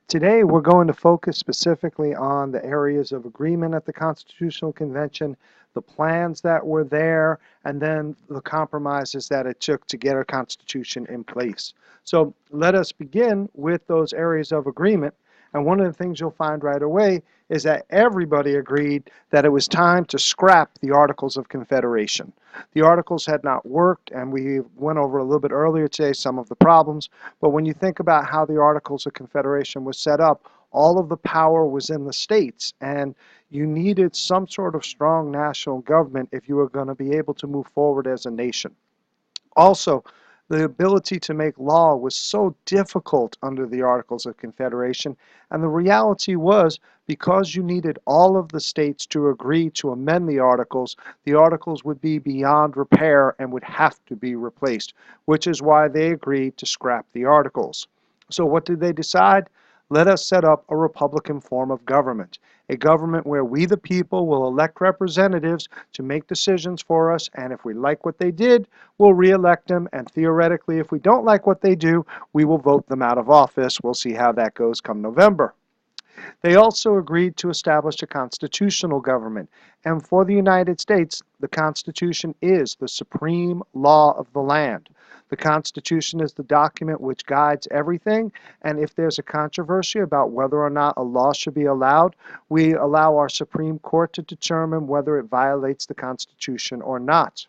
Today, we're going to focus specifically on the areas of agreement at the Constitutional Convention, the plans that were there, and then the compromises that it took to get our Constitution in place. So let us begin with those areas of agreement. And one of the things you'll find right away is that everybody agreed that it was time to scrap the Articles of Confederation. The Articles had not worked, and we went over a little bit earlier today some of the problems. But when you think about how the Articles of Confederation was set up, all of the power was in the states, and you needed some sort of strong national government if you were going to be able to move forward as a nation. Also, the ability to make law was so difficult under the Articles of Confederation, and the reality was because you needed all of the states to agree to amend the Articles would be beyond repair and would have to be replaced, which is why they agreed to scrap the Articles. So what did they decide? Let us set up a Republican form of government, a government where we the people will elect representatives to make decisions for us, and if we like what they did, we'll re-elect them, and theoretically, if we don't like what they do, we will vote them out of office. We'll see how that goes come November. They also agreed to establish a constitutional government, and for the United States, the Constitution is the supreme law of the land. The Constitution is the document which guides everything, and if there's a controversy about whether or not a law should be allowed, we allow our Supreme Court to determine whether it violates the Constitution or not.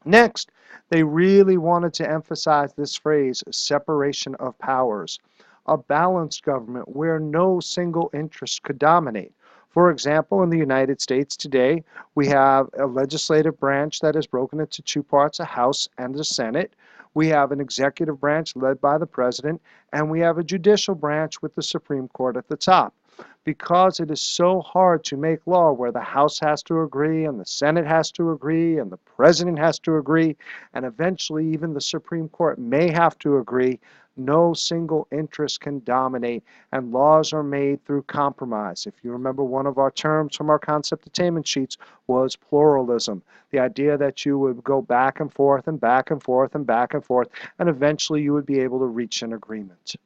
Next, they really wanted to emphasize this phrase, separation of powers, a balanced government where no single interest could dominate. For example, in the United States today, we have a legislative branch that is broken into two parts, a House and a Senate. We have an executive branch led by the president, and we have a judicial branch with the Supreme Court at the top. Because it is so hard to make law where the House has to agree and the Senate has to agree and the President has to agree and eventually even the Supreme Court may have to agree, no single interest can dominate and laws are made through compromise. If you remember, one of our terms from our concept attainment sheets was pluralism, the idea that you would go back and forth and back and forth and back and forth and eventually you would be able to reach an agreement.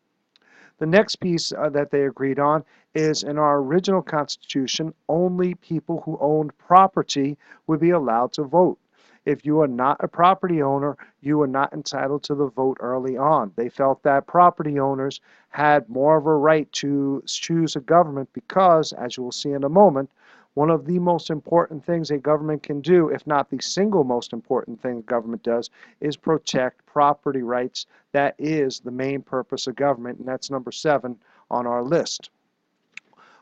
The next piece that they agreed on is in our original Constitution, only people who owned property would be allowed to vote. If you are not a property owner, you are not entitled to the vote early on. They felt that property owners had more of a right to choose a government because, as you will see in a moment, one of the most important things a government can do, if not the single most important thing a government does, is protect property rights. That is the main purpose of government, and that's number 7 on our list.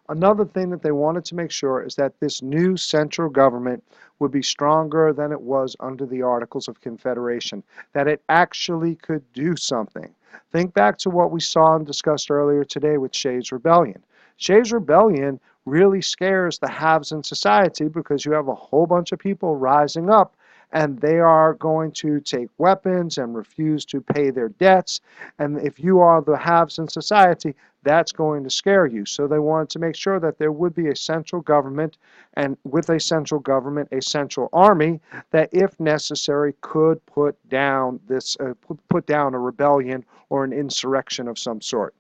Another thing that they wanted to make sure is that this new central government would be stronger than it was under the Articles of Confederation, that it actually could do something. Think back to what we saw and discussed earlier today with Shays' Rebellion. Shays' Rebellion really scares the haves in society because you have a whole bunch of people rising up and they are going to take weapons and refuse to pay their debts. And if you are the haves in society, that's going to scare you. So they wanted to make sure that there would be a central government, and with a central government, a central army that, if necessary, could put down a rebellion or an insurrection of some sort.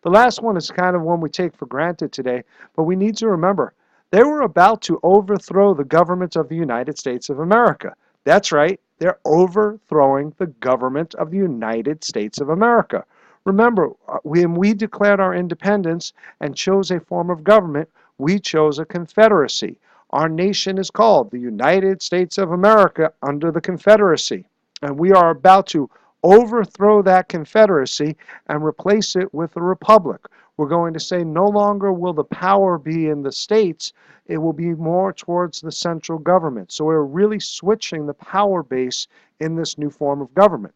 The last one is kind of one we take for granted today, but we need to remember they were about to overthrow the government of the United States of America. That's right, they're overthrowing the government of the United States of America. Remember, when we declared our independence and chose a form of government, we chose a confederacy. Our nation is called the United States of America under the Confederacy, and we are about to overthrow that confederacy and replace it with a republic. We're going to say no longer will the power be in the states, it will be more towards the central government. So we're really switching the power base in this new form of government.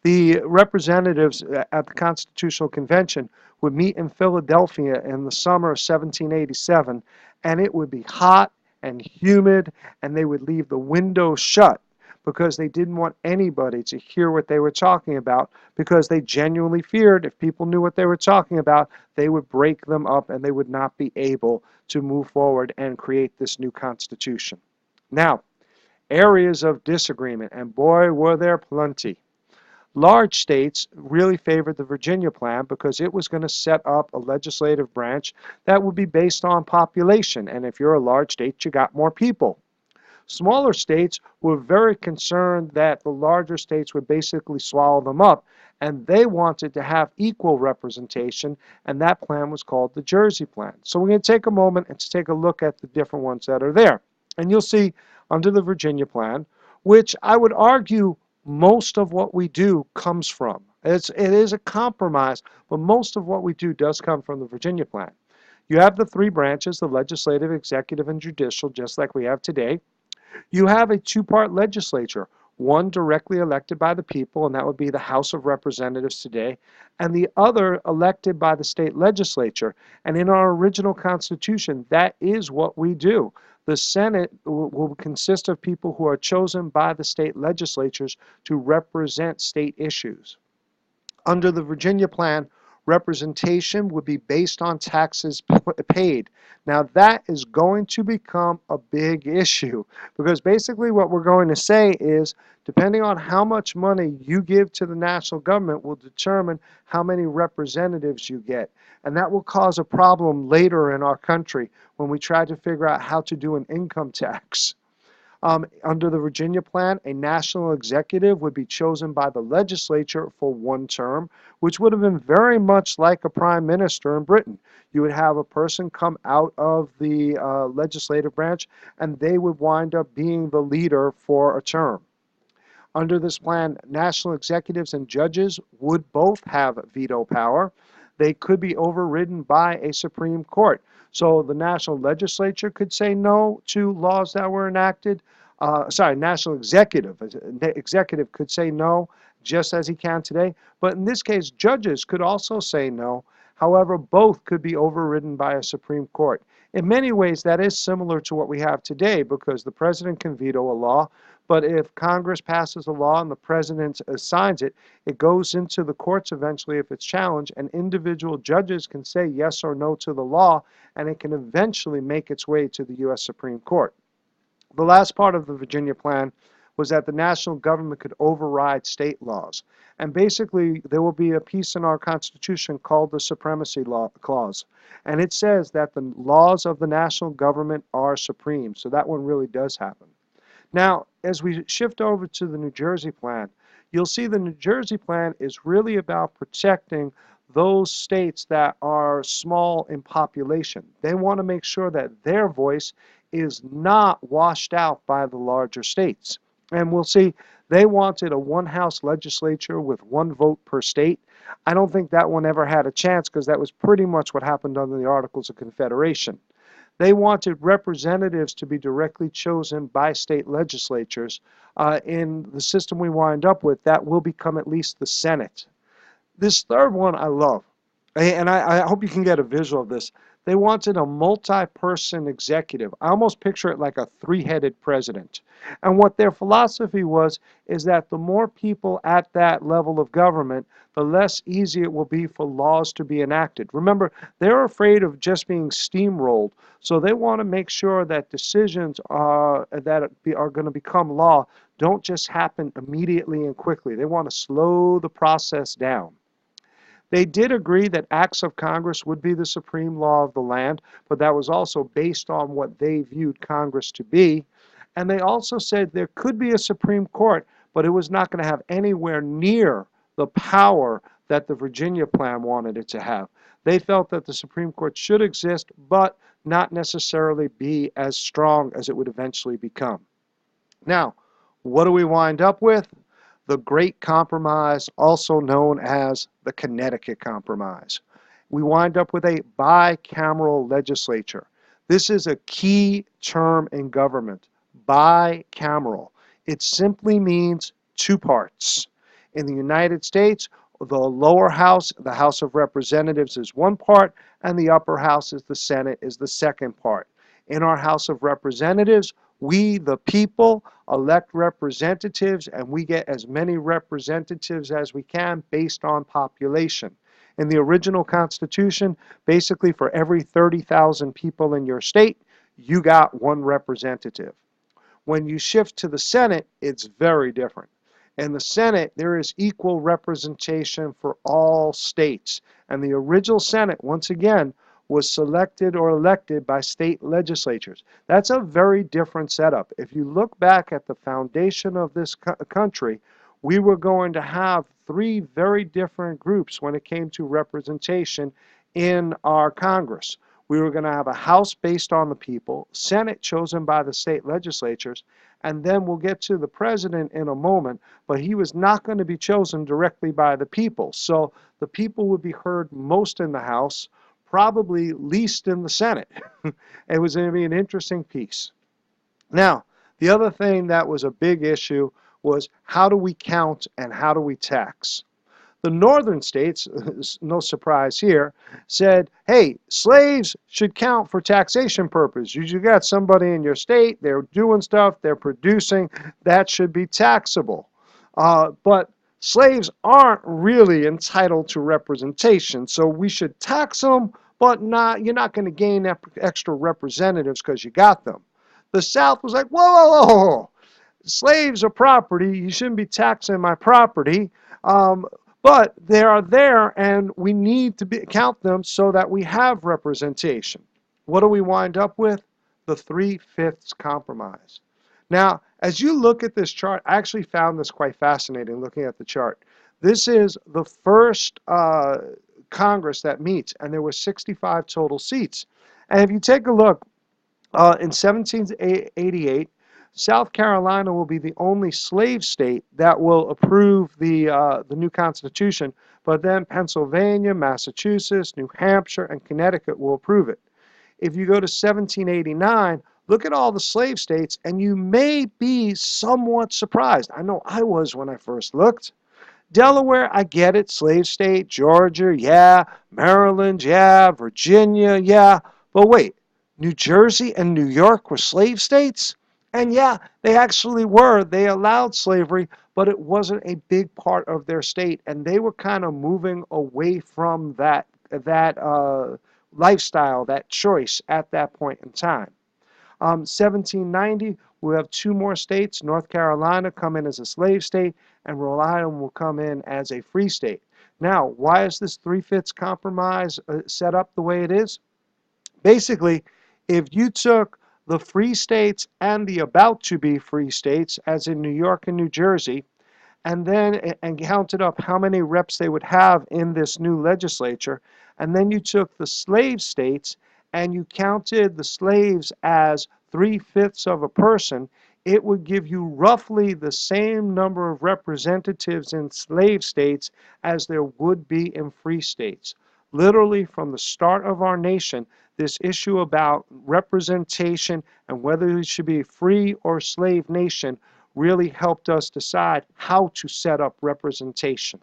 The representatives at the Constitutional Convention would meet in Philadelphia in the summer of 1787, and it would be hot and humid, and they would leave the windows shut because they didn't want anybody to hear what they were talking about, because they genuinely feared if people knew what they were talking about, they would break them up and they would not be able to move forward and create this new Constitution. Now, areas of disagreement, and boy, were there plenty. Large states really favored the Virginia plan because it was going to set up a legislative branch that would be based on population. And if you're a large state, you got more people. Smaller states were very concerned that the larger states would basically swallow them up, and they wanted to have equal representation, and that plan was called the Jersey Plan. So we're going to take a moment and take a look at the different ones that are there. And you'll see under the Virginia Plan, which I would argue most of what we do comes from. It is a compromise, but most of what we do does come from the Virginia Plan. You have the three branches, the legislative, executive, and judicial, just like we have today. You have a two-part legislature, one directly elected by the people, and that would be the House of Representatives today, and the other elected by the state legislature. And in our original Constitution, that is what we do. The Senate will consist of people who are chosen by the state legislatures to represent state issues. Under the Virginia Plan, representation would be based on taxes paid. Now that is going to become a big issue because basically what we're going to say is depending on how much money you give to the national government will determine how many representatives you get. And that will cause a problem later in our country when we try to figure out how to do an income tax. Under the Virginia Plan, a national executive would be chosen by the legislature for one term, which would have been very much like a prime minister in Britain. You would have a person come out of the legislative branch, and they would wind up being the leader for a term. Under this plan, national executives and judges would both have veto power. They could be overridden by a Supreme Court. So the national legislature could say no to laws that were enacted. National executive could say no, just as he can today. But in this case, judges could also say no. However, both could be overridden by a Supreme Court. In many ways, that is similar to what we have today because the president can veto a law, but if Congress passes a law and the president signs it, it goes into the courts eventually if it's challenged, and individual judges can say yes or no to the law, and it can eventually make its way to the U.S. Supreme Court. The last part of the Virginia Plan was that the national government could override state laws. And basically, there will be a piece in our Constitution called the Supremacy Clause. And it says that the laws of the national government are supreme. So that one really does happen. Now, as we shift over to the New Jersey Plan, you'll see the New Jersey Plan is really about protecting those states that are small in population. They want to make sure that their voice is not washed out by the larger states. And we'll see they wanted a one-house legislature with one vote per state. I don't think that one ever had a chance because that was pretty much what happened under the Articles of Confederation. They wanted representatives to be directly chosen by state legislatures. In the system we wind up with, that will become at least the Senate. This third one I love, and I hope you can get a visual of this. They wanted a multi-person executive. I almost picture it like a three-headed president. And what their philosophy was is that the more people at that level of government, the less easy it will be for laws to be enacted. Remember, they're afraid of just being steamrolled, so they want to make sure that decisions that are going to become law don't just happen immediately and quickly. They want to slow the process down. They did agree that acts of Congress would be the supreme law of the land, but that was also based on what they viewed Congress to be. And they also said there could be a Supreme Court, but it was not going to have anywhere near the power that the Virginia Plan wanted it to have. They felt that the Supreme Court should exist, but not necessarily be as strong as it would eventually become. Now, what do we wind up with? The Great Compromise, also known as the Connecticut Compromise. We wind up with a bicameral legislature. This is a key term in government, bicameral. It simply means two parts. In the United States, the lower house, the House of Representatives, is one part, and the upper house, is the Senate, is the second part. In our House of Representatives, we, the people, elect representatives, and we get as many representatives as we can based on population. In the original Constitution, basically for every 30,000 people in your state, you got one representative. When you shift to the Senate, it's very different. In the Senate, there is equal representation for all states. And the original Senate, once again, was selected or elected by state legislatures. That's a very different setup. If you look back at the foundation of this country, we were going to have three very different groups when it came to representation in our Congress. We were going to have a House based on the people, Senate chosen by the state legislatures, and then we'll get to the president in a moment, but he was not going to be chosen directly by the people. So the people would be heard most in the House, probably least in the Senate. It was going to be an interesting piece. Now, the other thing that was a big issue was how do we count and how do we tax? The northern states, no surprise here, said, hey, slaves should count for taxation purposes. You got somebody in your state, they're doing stuff, they're producing, that should be taxable. But slaves aren't really entitled to representation, so we should tax them, but you're not going to gain extra representatives because you got them. The South was like, whoa, whoa, whoa, whoa. Slaves are property. You shouldn't be taxing my property. But they are there, and we need to count them so that we have representation. What do we wind up with? The 3/5 compromise. Now, as you look at this chart, I actually found this quite fascinating looking at the chart. This is the first Congress that meets, and there were 65 total seats. And if you take a look, in 1788, South Carolina will be the only slave state that will approve the new Constitution, but then Pennsylvania, Massachusetts, New Hampshire, and Connecticut will approve it. If you go to 1789, look at all the slave states, and you may be somewhat surprised. I know I was when I first looked. Delaware, I get it, slave state. Georgia, yeah. Maryland, yeah. Virginia, yeah. But wait, New Jersey and New York were slave states? And yeah, they actually were. They allowed slavery, but it wasn't a big part of their state, and they were kind of moving away from that lifestyle, that choice at that point in time. 1790, we'll have two more states. North Carolina come in as a slave state, and Rhode Island will come in as a free state. Now, why is this 3/5 compromise set up the way it is? Basically, if you took the free states and the about to be free states, as in New York and New Jersey, and then counted up how many reps they would have in this new legislature, and then you took the slave states and you counted the slaves as 3/5 of a person, it would give you roughly the same number of representatives in slave states as there would be in free states. Literally, from the start of our nation, this issue about representation and whether it should be a free or slave nation really helped us decide how to set up representation.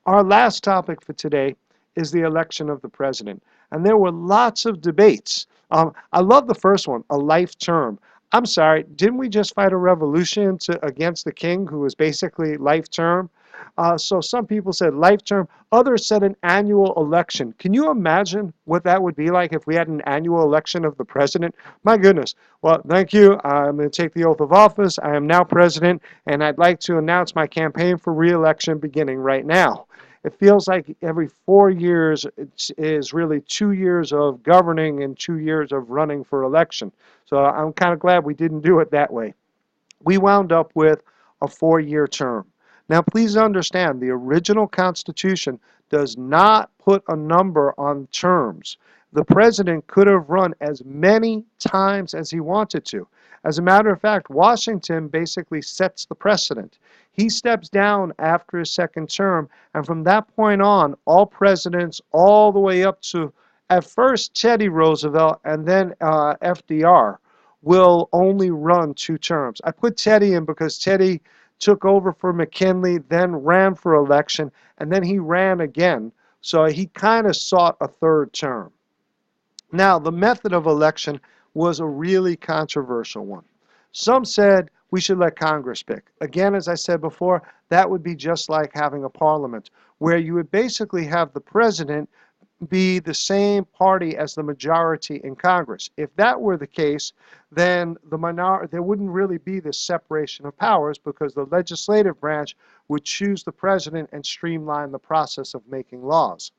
Our last topic for today is the election of the president. And there were lots of debates. I love the first one, a life term. I'm sorry, didn't we just fight a revolution against the king who was basically life term? So some people said life term, others said an annual election. Can you imagine what that would be like if we had an annual election of the president? My goodness. Well, thank you. I'm going to take the oath of office. I am now president, and I'd like to announce my campaign for re-election beginning right now. It feels like every 4 years is really 2 years of governing and 2 years of running for election. So I'm kind of glad we didn't do it that way. We wound up with a 4-year term. Now, please understand, the original Constitution does not put a number on terms. The president could have run as many times as he wanted to. As a matter of fact, Washington basically sets the precedent. He steps down after his second term, and from that point on, all presidents, all the way up to, at first, Teddy Roosevelt, and then FDR, will only run 2 terms. I put Teddy in because Teddy took over for McKinley, then ran for election, and then he ran again. So he kind of sought a 3rd term. Now, the method of election was a really controversial one. Some said we should let Congress pick. Again, as I said before, that would be just like having a parliament, where you would basically have the president be the same party as the majority in Congress. If that were the case, then there wouldn't really be this separation of powers because the legislative branch would choose the president and streamline the process of making laws.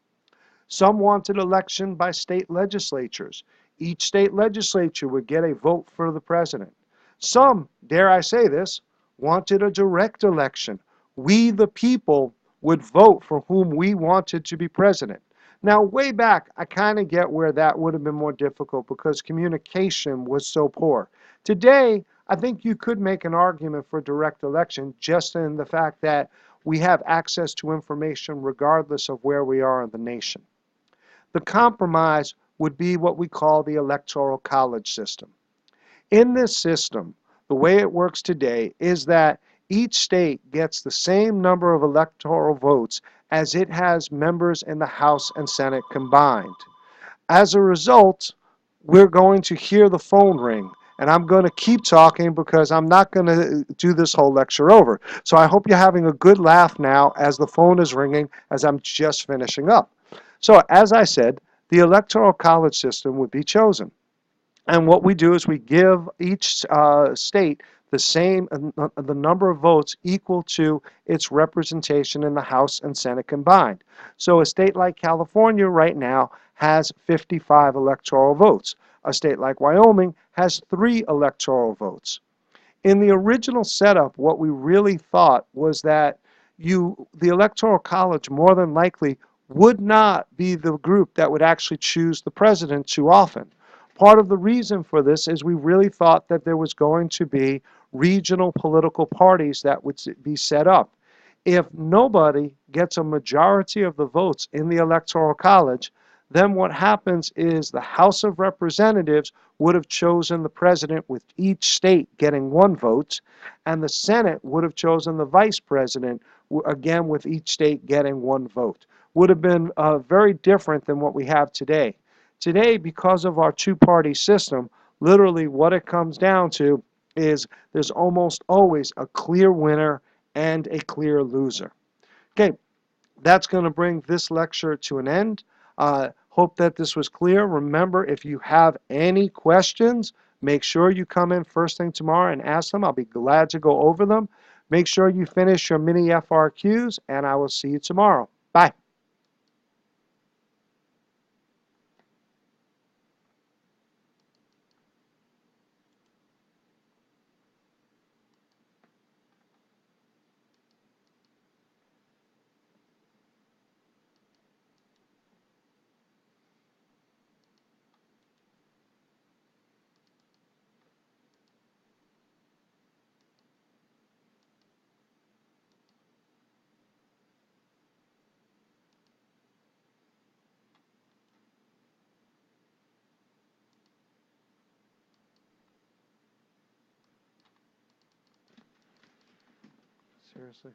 Some wanted election by state legislatures. Each state legislature would get a vote for the president. Some, dare I say this, wanted a direct election. We, the people, would vote for whom we wanted to be president. Now, way back, I kind of get where that would have been more difficult because communication was so poor. Today, I think you could make an argument for direct election just in the fact that we have access to information regardless of where we are in the nation. The compromise would be what we call the electoral college system. In this system, the way it works today is that each state gets the same number of electoral votes as it has members in the House and Senate combined. As a result, we're going to hear the phone ring. And I'm going to keep talking because I'm not going to do this whole lecture over. So I hope you're having a good laugh now as the phone is ringing as I'm just finishing up. So as I said, the electoral college system would be chosen. And what we do is we give each state the number of votes equal to its representation in the House and Senate combined. So a state like California right now has 55 electoral votes. A state like Wyoming has 3 electoral votes. In the original setup, what we really thought was that the Electoral College more than likely would not be the group that would actually choose the president too often. Part of the reason for this is we really thought that there was going to be regional political parties that would be set up. If nobody gets a majority of the votes in the Electoral College, then what happens is the House of Representatives would have chosen the president with each state getting 1 vote, and the Senate would have chosen the vice president, again with each state getting 1 vote. Would have been very different than what we have today. Today, because of our two-party system, literally what it comes down to is there's almost always a clear winner and a clear loser. Okay, that's going to bring this lecture to an end. Hope that this was clear. Remember, if you have any questions, make sure you come in first thing tomorrow and ask them. I'll be glad to go over them. Make sure you finish your mini FRQs, and I will see you tomorrow. Bye. Seriously?